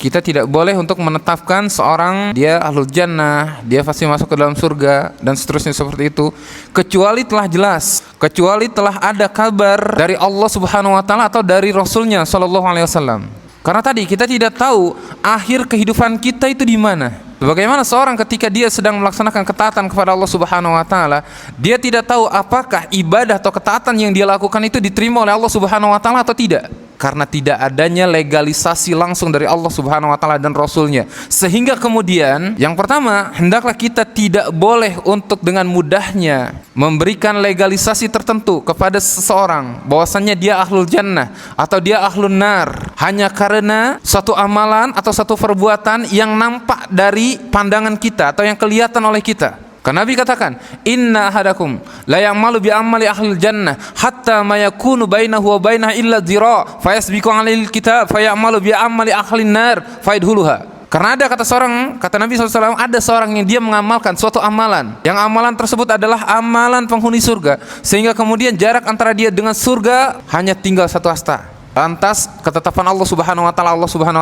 Kita tidak boleh untuk menetapkan seorang dia ahlul jannah, dia pasti masuk ke dalam surga dan seterusnya seperti itu, kecuali telah jelas, kecuali telah ada kabar dari Allah Subhanahu wa taala atau dari Rasulnya sallallahu alaihi wasallam. Karena tadi kita tidak tahu akhir kehidupan kita itu di mana. Bagaimana seorang ketika dia sedang melaksanakan ketaatan kepada Allah Subhanahu wa taala, dia tidak tahu apakah ibadah atau ketaatan yang dia lakukan itu diterima oleh Allah Subhanahu wa taala atau tidak. Karena tidak adanya legalisasi langsung dari Allah Subhanahu wa taala dan Rasulnya. Sehingga kemudian yang pertama, hendaklah kita tidak boleh untuk dengan mudahnya memberikan legalisasi tertentu kepada seseorang bahwasannya dia ahlul jannah atau dia ahlun nar hanya karena suatu amalan atau satu perbuatan yang nampak dari pandangan kita atau yang kelihatan oleh kita. Karena Nabi katakan, inna ahadakum la ya'malu bi amali ahlil jannah hatta ma yakunu bainahu wa bainaha illa dhira fayasbiqu 'alail kitab fayamalu bi amali ahlin nar fayadkhuluha. Karena ada kata Nabi SAW, ada seorang yang dia mengamalkan suatu amalan, yang amalan tersebut adalah amalan penghuni surga, sehingga kemudian jarak antara dia dengan surga hanya tinggal satu hasta. Lantas ketetapan Allah Subhanahu wa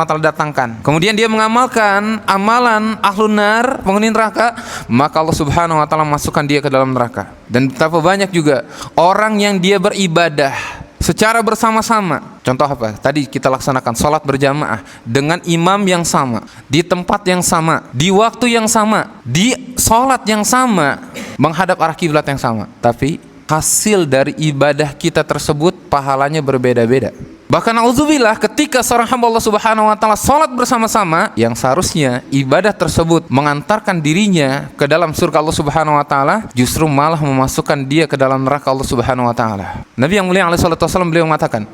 taala datangkan. Kemudian dia mengamalkan amalan ahlun nar, penghuni neraka, maka Allah Subhanahu wa taala masukkan dia ke dalam neraka. Dan betapa banyak juga orang yang dia beribadah secara bersama-sama. Contoh apa? Tadi kita laksanakan salat berjamaah dengan imam yang sama, di tempat yang sama, di waktu yang sama, di salat yang sama, menghadap arah kiblat yang sama. Tapi hasil dari ibadah kita tersebut pahalanya berbeda-beda. Bahkan auzubillah, ketika seorang hamba Allah Subhanahu wa taala salat bersama-sama, yang seharusnya ibadah tersebut mengantarkan dirinya ke dalam surga Allah Subhanahu wa taala, justru malah memasukkan dia ke dalam neraka Allah Subhanahu wa taala. Nabi yang mulia alaihi salatu wasallam beliau mengatakan,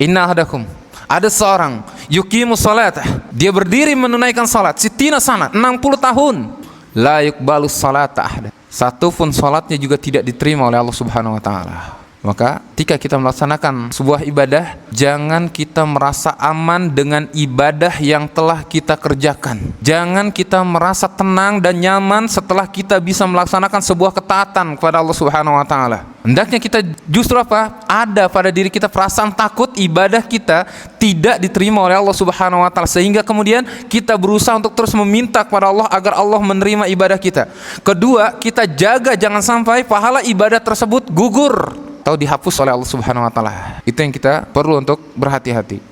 "Inna ahadakum," ada seorang yuqimus salatah, dia berdiri menunaikan salat sitina sana 60 tahun, la yuqbalus salata ahad. Satu pun salatnya juga tidak diterima oleh Allah Subhanahu wa taala. Maka ketika kita melaksanakan sebuah ibadah, jangan kita merasa aman dengan ibadah yang telah kita kerjakan. Jangan kita merasa tenang dan nyaman setelah kita bisa melaksanakan sebuah ketaatan kepada Allah Subhanahu wa taala. Hendaknya kita justru apa? Ada pada diri kita perasaan takut ibadah kita tidak diterima oleh Allah Subhanahu wa taala, sehingga kemudian kita berusaha untuk terus meminta kepada Allah agar Allah menerima ibadah kita. Kedua, kita jaga jangan sampai pahala ibadah tersebut gugur atau dihapus oleh Allah Subhanahu wa taala. Itu yang kita perlu untuk berhati-hati.